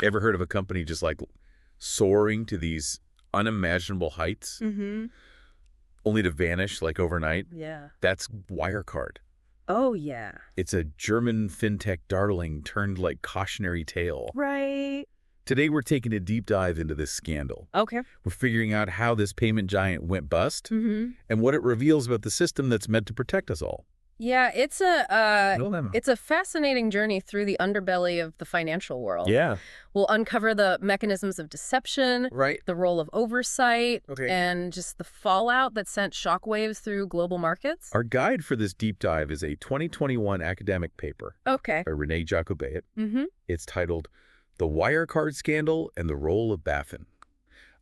Ever heard of a company just like soaring to these unimaginable heights only to vanish like overnight? Yeah. That's Wirecard. Oh, yeah. It's a German fintech darling turned like cautionary tale. Right. Today we're taking a deep dive into this scandal. Okay. We're figuring out how this payment giant went bust and what it reveals about the system that's meant to protect us all. Yeah, it's a Dilemma. it's a fascinating journey through the underbelly of the financial world. Yeah. We'll uncover the mechanisms of deception, Right. the role of oversight, Okay. and just the fallout that sent shockwaves through global markets. Our guide for this deep dive is a 2021 academic paper Okay. by Renee Jacobet. Mm-hmm. It's titled The Wirecard Scandal and the Role of BaFin,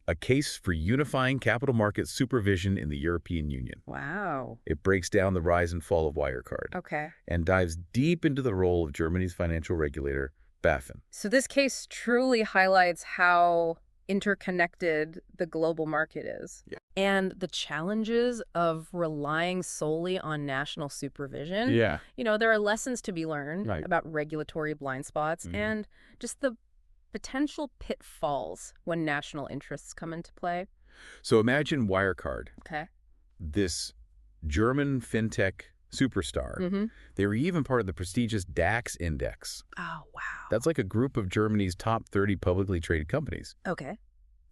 a case for unifying capital market supervision in the European Union. Wow. It breaks down the rise and fall of Wirecard Okay. and dives deep into the role of Germany's financial regulator, BaFin. So this case truly highlights how interconnected the global market is. Yeah. And the challenges of relying solely on national supervision. Yeah. You know, there are lessons to be learned Right. about regulatory blind spots and just the potential pitfalls when national interests come into play. So imagine Wirecard, Okay. this German fintech superstar. They were even part of the prestigious DAX index. Oh, wow. That's like a group of Germany's top 30 publicly traded companies. Okay.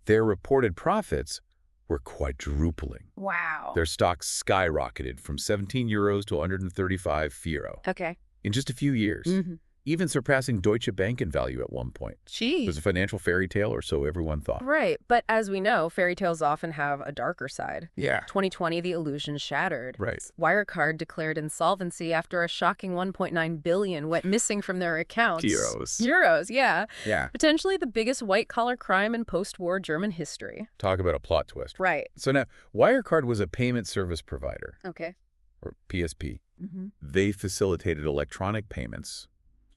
Their reported profits were quadrupling. Wow. Their stocks skyrocketed from 17 euros to 135 euro Okay. in just a few years, even surpassing Deutsche Bank in value at one point. It was Gee. a financial fairy tale, or so everyone thought. Right. But as we know, fairy tales often have a darker side. Yeah. 2020, the illusion shattered. Right. Wirecard declared insolvency after a shocking 1.9 billion went missing from their accounts. Euros, yeah. Yeah. Potentially the biggest white-collar crime in post-war German history. Talk about a plot twist. Right. So now, Wirecard was a payment service provider, Okay. or PSP. They facilitated electronic payments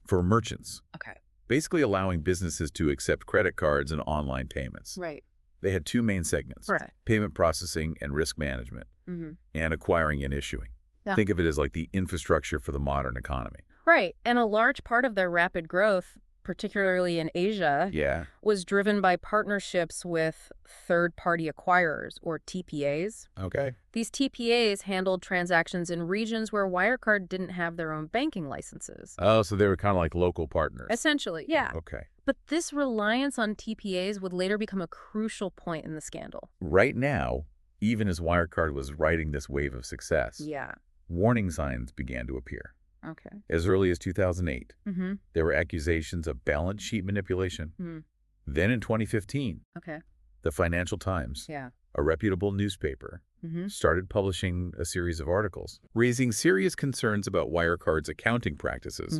for merchants, Okay. basically allowing businesses to accept credit cards and online payments. Right. They had two main segments, Right. payment processing and risk management, and acquiring and issuing. Yeah. Think of it as like the infrastructure for the modern economy. Right. And a large part of their rapid growth, particularly in Asia, Yeah. was driven by partnerships with third-party acquirers, or TPAs. Okay. These TPAs handled transactions in regions where Wirecard didn't have their own banking licenses. Oh, so they were kind of like local partners. Essentially, yeah. Okay. But this reliance on TPAs would later become a crucial point in the scandal. Right now, even as Wirecard was riding this wave of success, Yeah. warning signs began to appear. Okay. As early as 2008, Mm-hmm. there were accusations of balance sheet manipulation. Then in 2015, Okay. the Financial Times, Yeah. a reputable newspaper, Mm-hmm. started publishing a series of articles, raising serious concerns about Wirecard's accounting practices,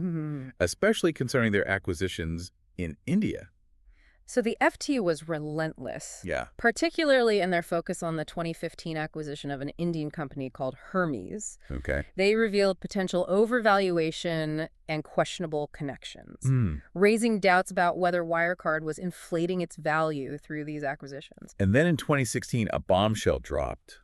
especially concerning their acquisitions in India. So the FT was relentless. Yeah. Particularly in their focus on the 2015 acquisition of an Indian company called Hermes. Okay. They revealed potential overvaluation and questionable connections, raising doubts about whether Wirecard was inflating its value through these acquisitions. And then in 2016, a bombshell dropped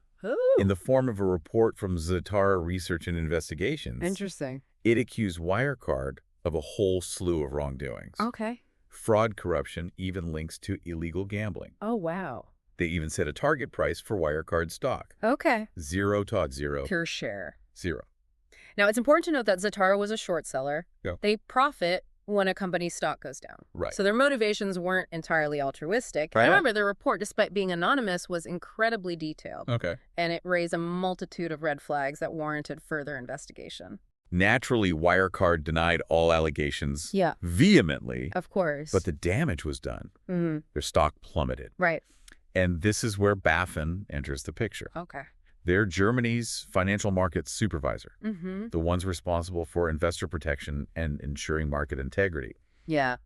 in the form of a report from Zatara Research and Investigations. Interesting. It accused Wirecard of a whole slew of wrongdoings. Okay. Fraud, corruption, even links to illegal gambling. Oh, wow. They even set a target price for Wirecard stock. Okay. 0, Todd, 0, Per share. 0. Now, it's important to note that Zatara was a short seller. Yeah. They profit when a company's stock goes down. Right. So their motivations weren't entirely altruistic. Right. However, their report, despite being anonymous, was incredibly detailed. Okay. And it raised a multitude of red flags that warranted further investigation. Naturally, Wirecard denied all allegations Yeah. vehemently, Of course. but the damage was done. Their stock plummeted. Right. And this is where BaFin enters the picture. Okay. They're Germany's financial markets supervisor, Mm-hmm. the ones responsible for investor protection and ensuring market integrity. Yeah.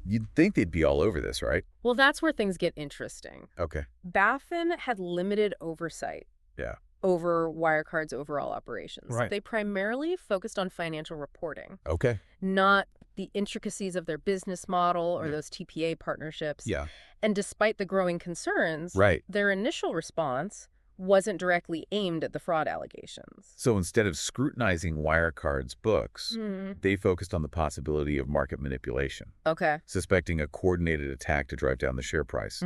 You'd think they'd be all over this, right? Well, that's where things get interesting. Okay. BaFin had limited oversight Yeah. over Wirecard's overall operations. Right. They primarily focused on financial reporting, Okay. not the intricacies of their business model or Yeah. those TPA partnerships. Yeah. And despite the growing concerns, Right. their initial response wasn't directly aimed at the fraud allegations. So instead of scrutinizing Wirecard's books, they focused on the possibility of market manipulation, Okay. suspecting a coordinated attack to drive down the share price.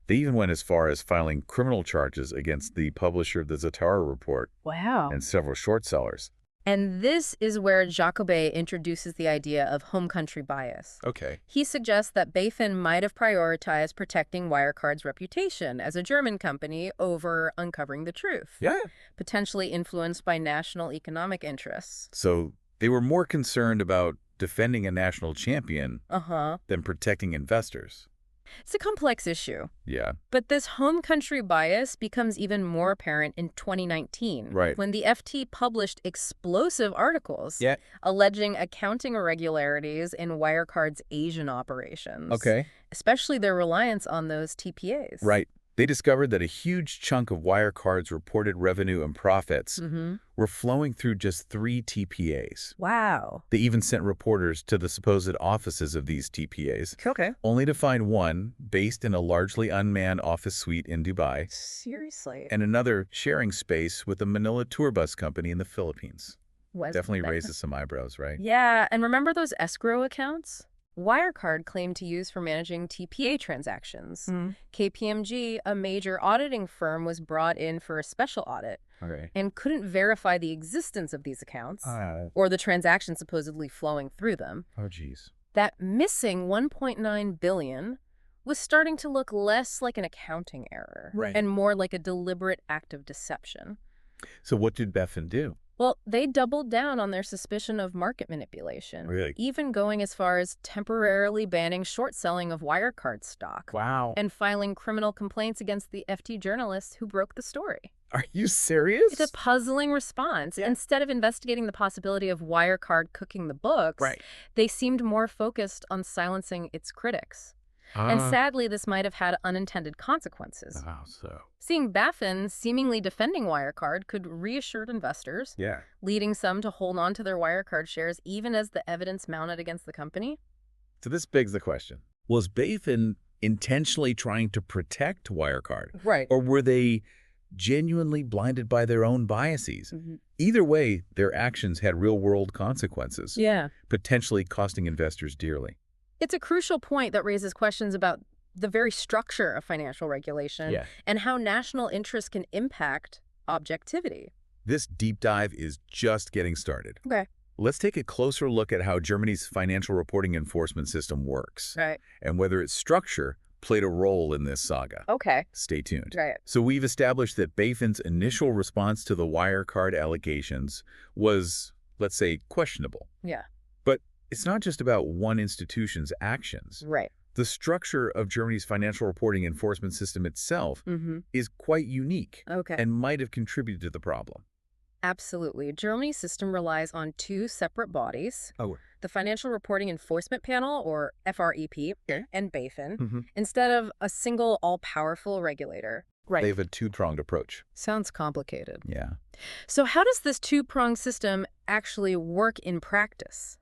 They even went as far as filing criminal charges against the publisher of the Zatara report Wow. and several short sellers. And this is where Jacobe introduces the idea of home country bias. Okay. He suggests that BaFin might have prioritized protecting Wirecard's reputation as a German company over uncovering the truth, Yeah. potentially influenced by national economic interests. So they were more concerned about defending a national champion than protecting investors. It's a complex issue. Yeah. But this home country bias becomes even more apparent in 2019, Right. when the FT published explosive articles Yeah. alleging accounting irregularities in Wirecard's Asian operations. Okay. Especially their reliance on those TPAs. Right. They discovered that a huge chunk of Wirecard's reported revenue and profits were flowing through just 3 TPAs. Wow. They even sent reporters to the supposed offices of these TPAs, Okay. only to find one based in a largely unmanned office suite in Dubai, Seriously. and another sharing space with a Manila tour bus company in the Philippines. Was Definitely that- raises some eyebrows, right? Yeah, and remember those escrow accounts? Wirecard claimed to use for managing TPA transactions. KPMG, a major auditing firm, was brought in for a special audit Okay. and couldn't verify the existence of these accounts or the transactions supposedly flowing through them. Oh, geez. That missing $1.9 billion was starting to look less like an accounting error and more like a deliberate act of deception. So what did BaFin do? Well, they doubled down on their suspicion of market manipulation, Really? even going as far as temporarily banning short selling of Wirecard stock Wow. and filing criminal complaints against the FT journalists who broke the story. Are you serious? It's a puzzling response. Instead of investigating the possibility of Wirecard cooking the books, they seemed more focused on silencing its critics. And sadly, this might have had unintended consequences. How so? Seeing BaFin seemingly defending Wirecard could reassure investors, Yeah. leading some to hold on to their Wirecard shares even as the evidence mounted against the company. So this begs the question. Was BaFin intentionally trying to protect Wirecard? Right. Or were they genuinely blinded by their own biases? Either way, their actions had real-world consequences, potentially costing investors dearly. It's a crucial point that raises questions about the very structure of financial regulation and how national interest can impact objectivity. This deep dive is just getting started. Okay. Let's take a closer look at how Germany's financial reporting enforcement system works and whether its structure played a role in this saga. Okay. Stay tuned. Right. So we've established that BaFin's initial response to the Wirecard allegations was, let's say, questionable. Yeah. But it's not just about one institution's actions. Right. The structure of Germany's financial reporting enforcement system itself is quite unique and might have contributed to the problem. Absolutely. Germany's system relies on 2 separate bodies, the Financial Reporting Enforcement Panel, or FREP, and BaFin, instead of a single all-powerful regulator. Right. They have a 2-pronged approach. Sounds complicated. Yeah. So how does this 2-pronged system actually work in practice?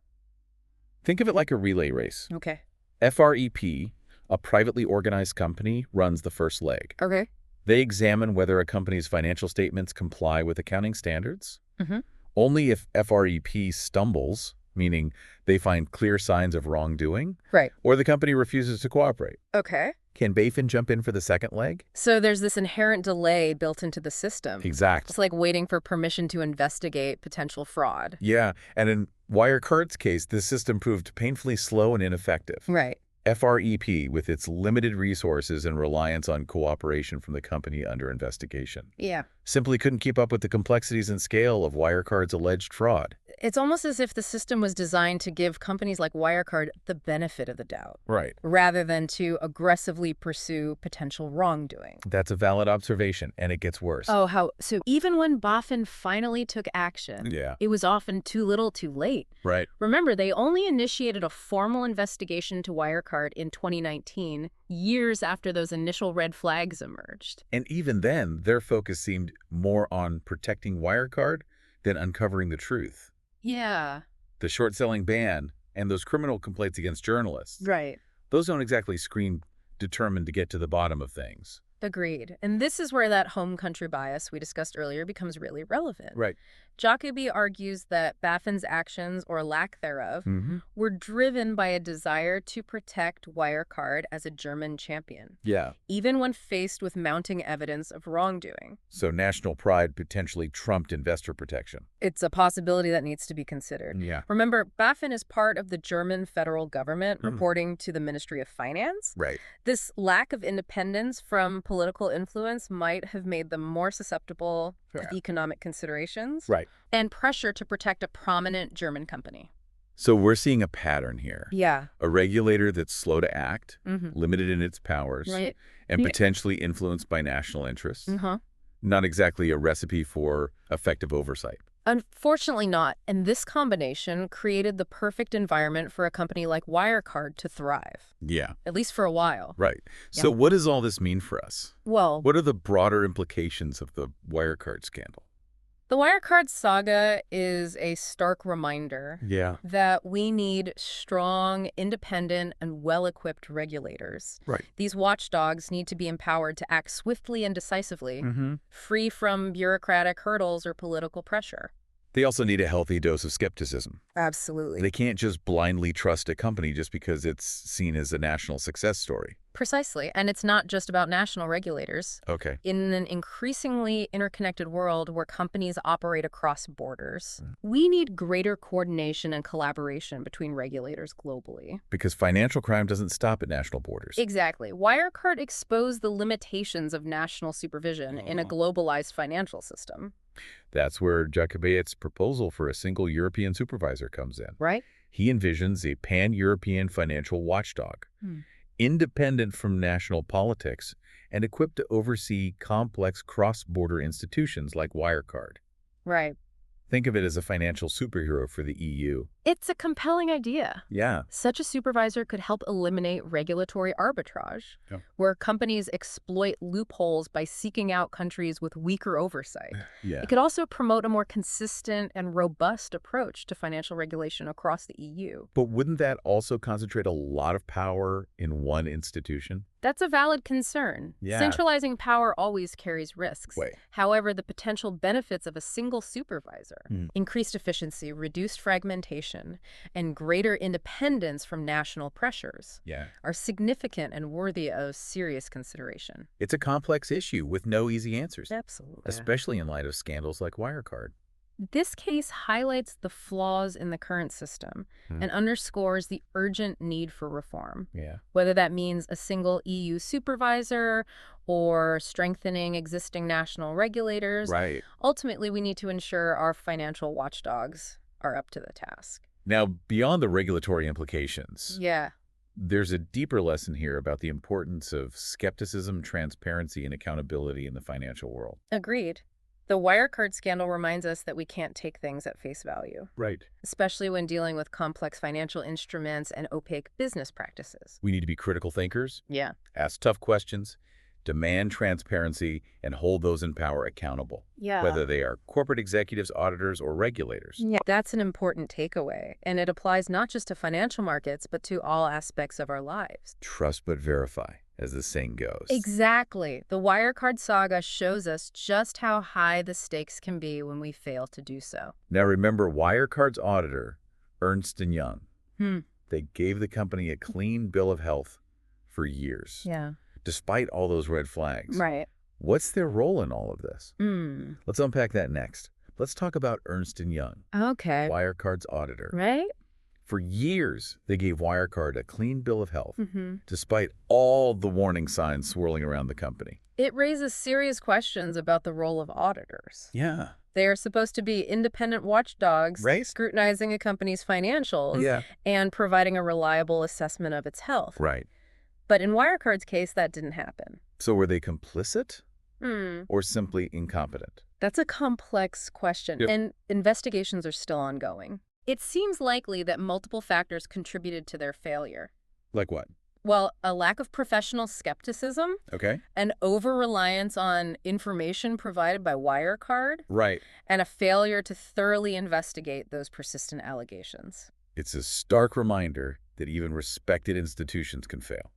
Think of it like a relay race. Okay. FREP, a privately organized company, runs the first leg. Okay. They examine whether a company's financial statements comply with accounting standards. Only if FREP stumbles, meaning they find clear signs of wrongdoing, or the company refuses to cooperate, Okay. can BaFin jump in for the second leg? So there's this inherent delay built into the system. Exactly. It's like waiting for permission to investigate potential fraud. Yeah, and in Wirecard's case, this system proved painfully slow and ineffective. Right. FREP, with its limited resources and reliance on cooperation from the company under investigation, Yeah. simply couldn't keep up with the complexities and scale of Wirecard's alleged fraud. It's almost as if the system was designed to give companies like Wirecard the benefit of the doubt, Right. rather than to aggressively pursue potential wrongdoing. That's a valid observation, and it gets worse. Oh, so even when BaFin finally took action, it was often too little too late. Right. Remember, they only initiated a formal investigation to Wirecard in 2019, years after those initial red flags emerged. And even then, their focus seemed more on protecting Wirecard than uncovering the truth. Yeah. The short-selling ban and those criminal complaints against journalists, Right. those don't exactly scream determined to get to the bottom of things. Agreed. And this is where that home country bias we discussed earlier becomes really relevant. Right. Jacoby argues that BaFin's actions, or lack thereof, were driven by a desire to protect Wirecard as a German champion. Yeah. Even when faced with mounting evidence of wrongdoing. So national pride potentially trumped investor protection. It's a possibility that needs to be considered. Yeah. Remember, BaFin is part of the German federal government, reporting to the Ministry of Finance. Right. This lack of independence from political influence might have made them more susceptible to economic considerations. Right. And pressure to protect a prominent German company. So we're seeing a pattern here. Yeah. A regulator that's slow to act, limited in its powers, and potentially influenced by national interests. Not exactly a recipe for effective oversight. Unfortunately not. And this combination created the perfect environment for a company like Wirecard to thrive. Yeah. At least for a while. Right. So what does all this mean for us? Well, what are the broader implications of the Wirecard scandal? The Wirecard saga is a stark reminder that we need strong, independent, and well-equipped regulators. Right. These watchdogs need to be empowered to act swiftly and decisively, free from bureaucratic hurdles or political pressure. They also need a healthy dose of skepticism. Absolutely. They can't just blindly trust a company just because it's seen as a national success story. Precisely. And it's not just about national regulators. Okay. In an increasingly interconnected world where companies operate across borders, we need greater coordination and collaboration between regulators globally. Because financial crime doesn't stop at national borders. Exactly. Wirecard exposed the limitations of national supervision in a globalized financial system. That's where Jacoby's proposal for a single European supervisor comes in. Right. He envisions a pan-European financial watchdog, independent from national politics and equipped to oversee complex cross-border institutions like Wirecard. Right. Think of it as a financial superhero for the EU. It's a compelling idea. Yeah. Such a supervisor could help eliminate regulatory arbitrage, where companies exploit loopholes by seeking out countries with weaker oversight. It could also promote a more consistent and robust approach to financial regulation across the EU. But wouldn't that also concentrate a lot of power in one institution? That's a valid concern. Centralizing power always carries risks. However, the potential benefits of a single supervisor, increased efficiency, reduced fragmentation, and greater independence from national pressures are significant and worthy of serious consideration. It's a complex issue with no easy answers. Absolutely. Especially in light of scandals like Wirecard. This case highlights the flaws in the current system and underscores the urgent need for reform. Whether that means a single EU supervisor or strengthening existing national regulators, ultimately we need to ensure our financial watchdogs are up to the task. Now, beyond the regulatory implications, there's a deeper lesson here about the importance of skepticism, transparency, and accountability in the financial world. Agreed. The Wirecard scandal reminds us that we can't take things at face value. Right. Especially when dealing with complex financial instruments and opaque business practices. We need to be critical thinkers. Yeah. Ask tough questions, demand transparency, and hold those in power accountable. Whether they are corporate executives, auditors, or regulators. That's an important takeaway. And it applies not just to financial markets, but to all aspects of our lives. Trust but verify, as the saying goes. Exactly. The Wirecard saga shows us just how high the stakes can be when we fail to do so. Now remember, Wirecard's auditor, Ernst & Young, they gave the company a clean bill of health for years. Despite all those red flags. Right. What's their role in all of this? Let's unpack that next. Let's talk about Ernst & Young. Okay. Wirecard's auditor. Right. For years, they gave Wirecard a clean bill of health, despite all the warning signs swirling around the company. It raises serious questions about the role of auditors. They are supposed to be independent watchdogs, scrutinizing a company's financials and providing a reliable assessment of its health. But in Wirecard's case, that didn't happen. So were they complicit or simply incompetent? That's a complex question, and investigations are still ongoing. It seems likely that multiple factors contributed to their failure. Like what? Well, a lack of professional skepticism. An over-reliance on information provided by Wirecard. And a failure to thoroughly investigate those persistent allegations. It's a stark reminder that even respected institutions can fail.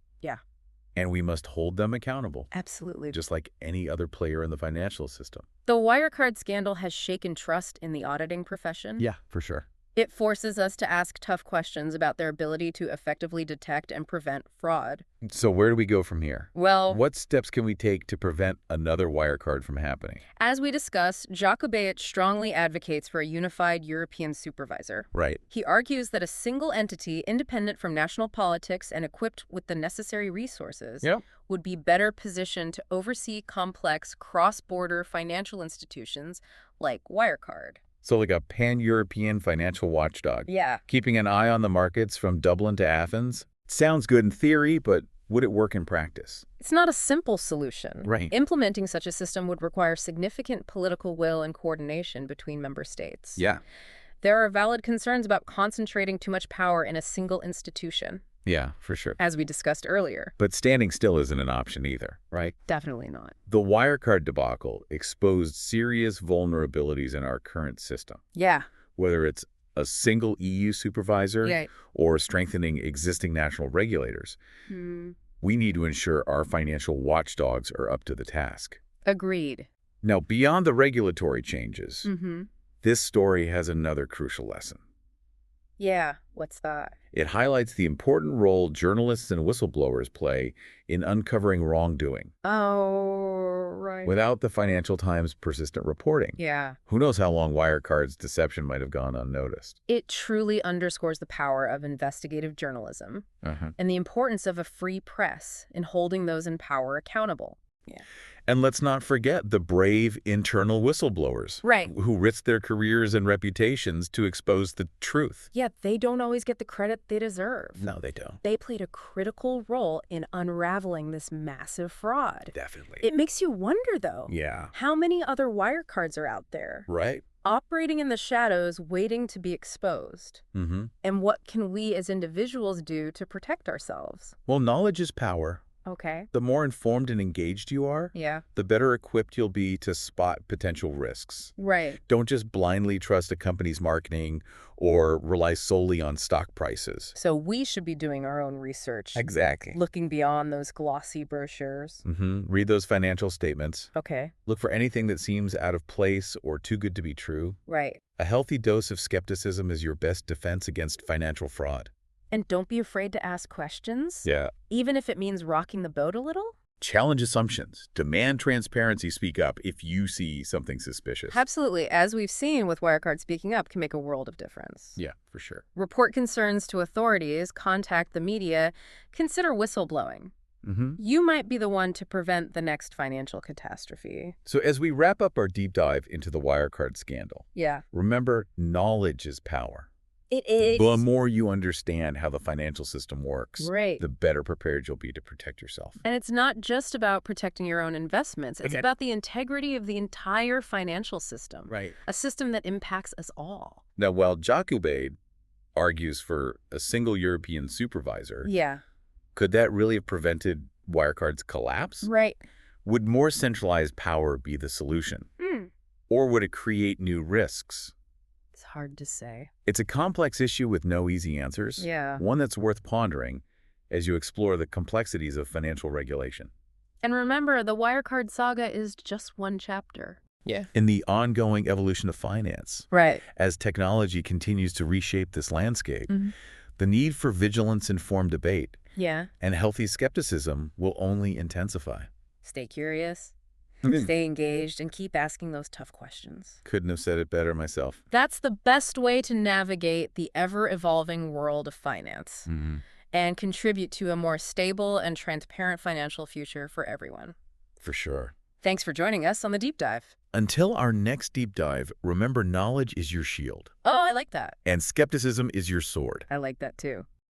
And we must hold them accountable. Absolutely. Just like any other player in the financial system. The Wirecard scandal has shaken trust in the auditing profession. Yeah, for sure. It forces us to ask tough questions about their ability to effectively detect and prevent fraud. So where do we go from here? Well, what steps can we take to prevent another Wirecard from happening? As we discussed, Jacobait strongly advocates for a unified European supervisor. Right. He argues that a single entity, independent from national politics and equipped with the necessary resources, would be better positioned to oversee complex cross-border financial institutions like Wirecard. So like a pan-European financial watchdog. Yeah. Keeping an eye on the markets from Dublin to Athens. Sounds good in theory, but would it work in practice? It's not a simple solution. Right. Implementing such a system would require significant political will and coordination between member states. Yeah. There are valid concerns about concentrating too much power in a single institution. Yeah, for sure. As we discussed earlier. But standing still isn't an option either, right? Definitely not. The Wirecard debacle exposed serious vulnerabilities in our current system. Yeah. Whether it's a single EU supervisor or strengthening existing national regulators, we need to ensure our financial watchdogs are up to the task. Agreed. Now, beyond the regulatory changes, this story has another crucial lesson. Yeah, what's that? It highlights the important role journalists and whistleblowers play in uncovering wrongdoing. Oh, right. Without the Financial Times' persistent reporting, who knows how long Wirecard's deception might have gone unnoticed. It truly underscores the power of investigative journalism and the importance of a free press in holding those in power accountable. Yeah. And let's not forget the brave internal whistleblowers who risked their careers and reputations to expose the truth. Yeah, they don't always get the credit they deserve. No, they don't. They played a critical role in unraveling this massive fraud. Definitely. It makes you wonder, though, how many other Wirecards are out there? Right. Operating in the shadows, waiting to be exposed. And what can we as individuals do to protect ourselves? Well, knowledge is power. Okay. The more informed and engaged you are, the better equipped you'll be to spot potential risks. Right. Don't just blindly trust a company's marketing or rely solely on stock prices. So we should be doing our own research. Exactly. Looking beyond those glossy brochures. Read those financial statements. Okay. Look for anything that seems out of place or too good to be true. Right. A healthy dose of skepticism is your best defense against financial fraud. And don't be afraid to ask questions. Yeah. Even if it means rocking the boat a little. Challenge assumptions. Demand transparency. Speak up if you see something suspicious. Absolutely. As we've seen with Wirecard, speaking up can make a world of difference. Yeah, for sure. Report concerns to authorities, contact the media, consider whistleblowing. You might be the one to prevent the next financial catastrophe. So as we wrap up our deep dive into the Wirecard scandal, remember, knowledge is power. It is. The more you understand how the financial system works, right, the better prepared you'll be to protect yourself. And it's not just about protecting your own investments. It's about the integrity of the entire financial system. Right. A system that impacts us all. Now, while Jacobait argues for a single European supervisor, could that really have prevented Wirecard's collapse? Right. Would more centralized power be the solution? Or would it create new risks? It's hard to say. It's a complex issue with no easy answers. One that's worth pondering as you explore the complexities of financial regulation. And remember, the Wirecard saga is just one chapter. In the ongoing evolution of finance. Right. As technology continues to reshape this landscape, the need for vigilance-informed debate and healthy skepticism will only intensify. Stay curious. Stay engaged and keep asking those tough questions. Couldn't have said it better myself. That's the best way to navigate the ever-evolving world of finance and contribute to a more stable and transparent financial future for everyone. For sure. Thanks for joining us on The Deep Dive. Until our next deep dive, remember, knowledge is your shield. Oh, I like that. And skepticism is your sword. I like that too.